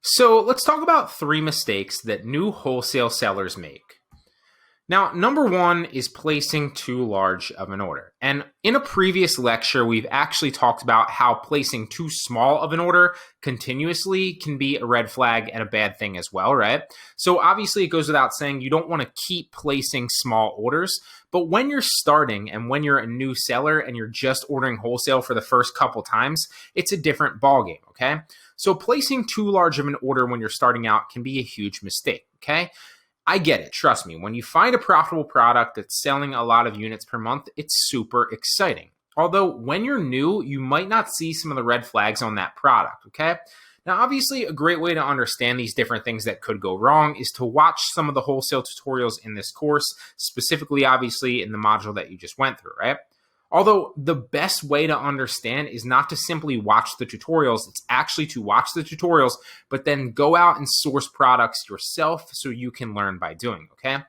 So let's talk about 3 mistakes that new wholesale sellers make. Now, number one is placing too large of an order. And in a previous lecture, we've actually talked about how placing too small of an order continuously can be a red flag and a bad thing as well, right? So obviously it goes without saying you don't want to keep placing small orders, but when you're starting and when you're a new seller and you're just ordering wholesale for the first couple times, it's a different ballgame, okay? So placing too large of an order when you're starting out can be a huge mistake, okay? I get it. Trust me. When you find a profitable product that's selling a lot of units per month, it's super exciting. Although when you're new, you might not see some of the red flags on that product, okay? Now, obviously, a great way to understand these different things that could go wrong is to watch some of the wholesale tutorials in this course, specifically, obviously, in the module that you just went through, right? Although the best way to understand is not to simply watch the tutorials, it's actually to watch the tutorials, but then go out and source products yourself so you can learn by doing, okay?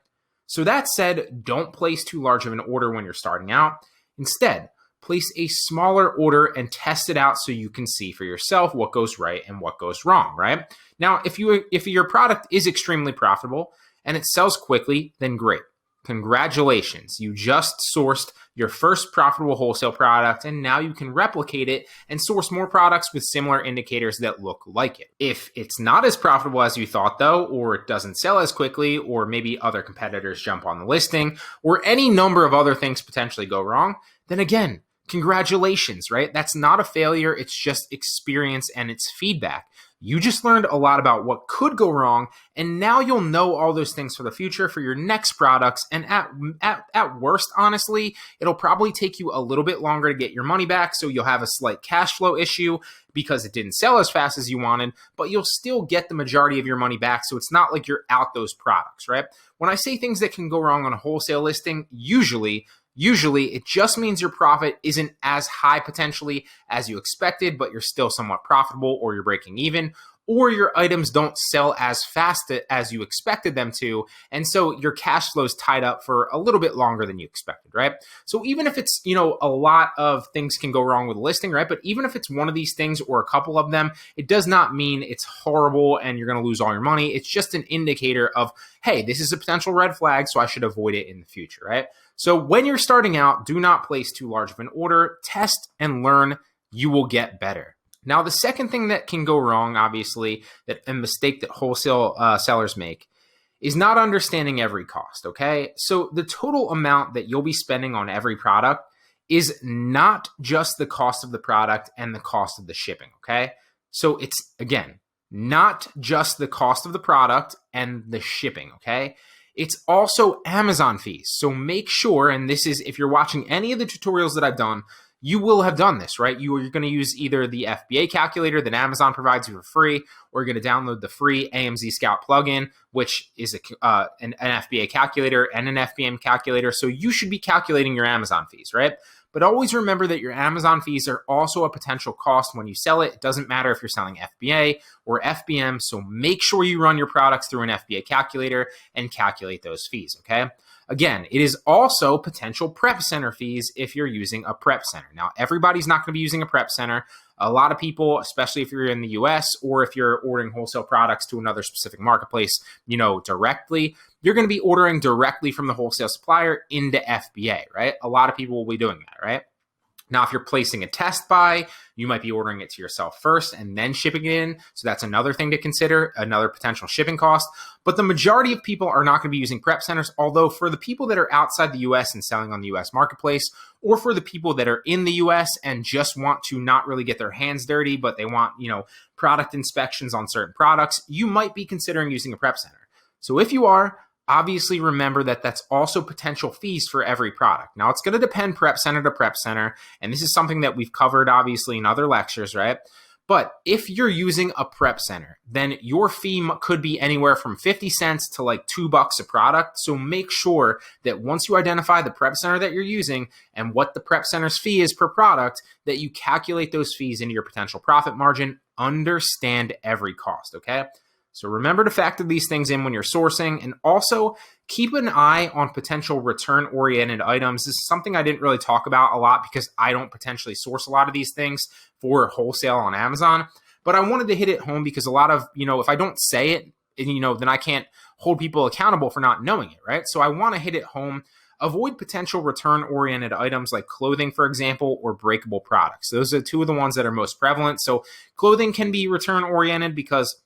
So that said, don't place too large of an order when you're starting out. Instead, place a smaller order and test it out so you can see for yourself what goes right and what goes wrong, right? Now, if your product is extremely profitable and it sells quickly, then great. Congratulations, you just sourced your first profitable wholesale product, and now you can replicate it and source more products with similar indicators that look like it. If it's not as profitable as you thought, though, or it doesn't sell as quickly, or maybe other competitors jump on the listing, or any number of other things potentially go wrong, then again, congratulations, right? That's not a failure. It's just experience and it's feedback. You just learned a lot about what could go wrong, and now you'll know all those things for the future for your next products. And at worst, honestly, it'll probably take you a little bit longer to get your money back, so you'll have a slight cash flow issue because it didn't sell as fast as you wanted, but you'll still get the majority of your money back, so it's not like you're out those products, right? When I say things that can go wrong on a wholesale listing, usually it just means your profit isn't as high potentially as you expected, but you're still somewhat profitable, or you're breaking even, or your items don't sell as fast as you expected them to, and so your cash flow is tied up for a little bit longer than you expected, right? So even if it's, a lot of things can go wrong with a listing, right? But even if it's one of these things or a couple of them, it does not mean it's horrible and you're going to lose all your money. It's just an indicator of, hey, this is a potential red flag, so I should avoid it in the future, right? So when you're starting out, do not place too large of an order. Test and learn. You will get better. Now, the second thing that can go wrong, obviously, that a mistake that wholesale sellers make is not understanding every cost, okay? So the total amount that you'll be spending on every product is not just the cost of the product and the cost of the shipping, okay? So it's, again, not just the cost of the product and the shipping, okay? It's also Amazon fees. So make sure, and this is, if you're watching any of the tutorials that I've done, you will have done this, right? You're going to use either the FBA calculator that Amazon provides you for free, or you're going to download the free AMZ Scout plugin, which is an FBA calculator and an FBM calculator. So you should be calculating your Amazon fees, right? But always remember that your Amazon fees are also a potential cost when you sell it. It doesn't matter if you're selling FBA or FBM, so make sure you run your products through an FBA calculator and calculate those fees, okay? Again, it is also potential prep center fees if you're using a prep center. Now, everybody's not going to be using a prep center. A lot of people, especially if you're in the US or if you're ordering wholesale products to another specific marketplace, directly, you're going to be ordering directly from the wholesale supplier into FBA, right? A lot of people will be doing that, right? Now, if you're placing a test buy, you might be ordering it to yourself first and then shipping it in. So that's another thing to consider, another potential shipping cost. But the majority of people are not going to be using prep centers, although for the people that are outside the US and selling on the US marketplace, or for the people that are in the US and just want to not really get their hands dirty, but they want, product inspections on certain products, you might be considering using a prep center. So if you are, obviously remember that that's also potential fees for every product. Now, it's going to depend prep center to prep center, and this is something that we've covered obviously in other lectures, right? But if you're using a prep center, then your fee could be anywhere from 50 cents to like $2 a product. So make sure that once you identify the prep center that you're using and what the prep center's fee is per product, that you calculate those fees into your potential profit margin. Understand every cost, okay? So remember to factor these things in when you're sourcing, and also keep an eye on potential return-oriented items. This is something I didn't really talk about a lot because I don't potentially source a lot of these things for wholesale on Amazon. but I wanted to hit it home because a lot of, if I don't say it, then I can't hold people accountable for not knowing it, right? So I want to hit it home. Avoid potential return-oriented items like clothing, for example, or breakable products. Those are two of the ones that are most prevalent. So clothing can be return-oriented because,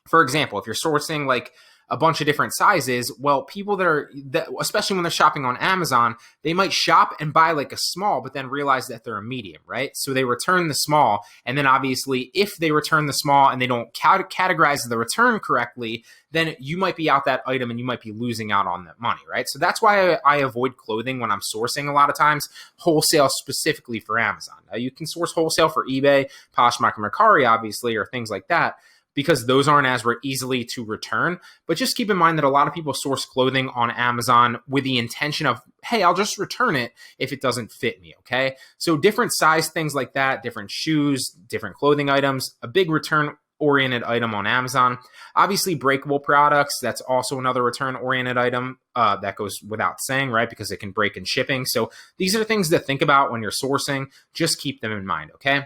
for example, if you're sourcing like a bunch of different sizes, well, people that especially when they're shopping on Amazon, they might shop and buy like a small, but then realize that they're a medium, right? So they return the small, and then obviously if they return the small and they don't categorize the return correctly, then you might be out that item and you might be losing out on that money, right? So that's why I avoid clothing when I'm sourcing a lot of times, wholesale specifically for Amazon. Now you can source wholesale for eBay, Poshmark, and Mercari, obviously, or things like that, because those aren't as easily to return. But just keep in mind that a lot of people source clothing on Amazon with the intention of, hey, I'll just return it if it doesn't fit me, okay? So different size things like that, different shoes, different clothing items, a big return-oriented item on Amazon. Obviously, breakable products, that's also another return-oriented item that goes without saying, right? Because it can break in shipping. So these are things to think about when you're sourcing. Just keep them in mind, okay?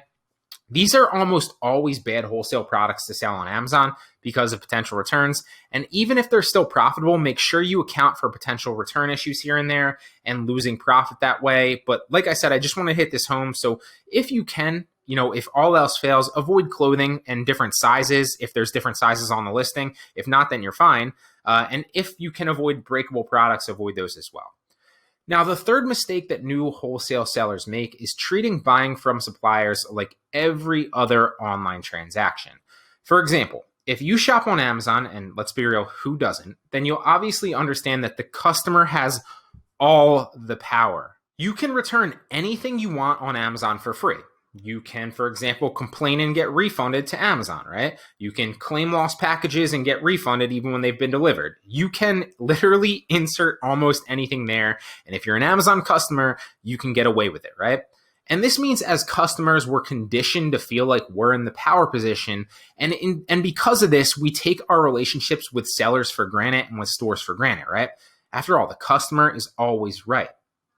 These are almost always bad wholesale products to sell on Amazon because of potential returns. And even if they're still profitable, make sure you account for potential return issues here and there and losing profit that way. But like I said, I just want to hit this home. So if you can, if all else fails, avoid clothing and different sizes if there's different sizes on the listing. If not, then you're fine. And if you can avoid breakable products, avoid those as well. Now, the third mistake that new wholesale sellers make is treating buying from suppliers like every other online transaction. For example, if you shop on Amazon, and let's be real, who doesn't, then you'll obviously understand that the customer has all the power. You can return anything you want on Amazon for free. You can, for example, complain and get refunded to Amazon, right? You can claim lost packages and get refunded even when they've been delivered. You can literally insert almost anything there. And if you're an Amazon customer, you can get away with it, right? And this means as customers, we're conditioned to feel like we're in the power position. And because of this, we take our relationships with sellers for granted and with stores for granted, right? After all, the customer is always right.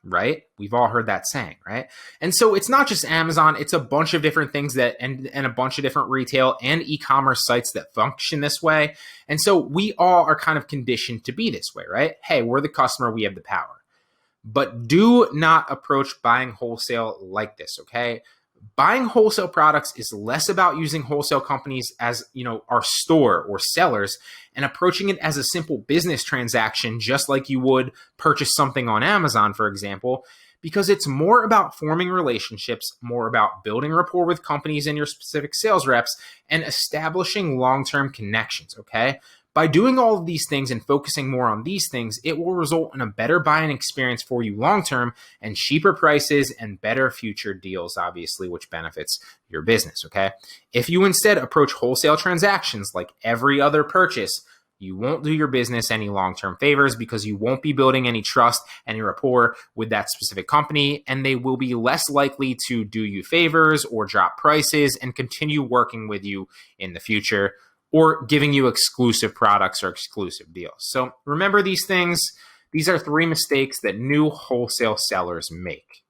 Right? We've all heard that saying, right? And so it's not just Amazon, it's a bunch of different things that, and a bunch of different retail and e-commerce sites that function this way. And so we all are kind of conditioned to be this way, right? Hey, we're the customer, we have the power. But do not approach buying wholesale like this, okay? Buying wholesale products is less about using wholesale companies as, our store or sellers and approaching it as a simple business transaction, just like you would purchase something on Amazon, for example, because it's more about forming relationships, more about building rapport with companies and your specific sales reps and establishing long-term connections, okay? By doing all of these things and focusing more on these things, it will result in a better buying experience for you long-term and cheaper prices and better future deals, obviously, which benefits your business, okay? If you instead approach wholesale transactions like every other purchase, you won't do your business any long-term favors because you won't be building any trust and rapport with that specific company, and they will be less likely to do you favors or drop prices and continue working with you in the future, or giving you exclusive products or exclusive deals. So remember these things. These are 3 mistakes that new wholesale sellers make.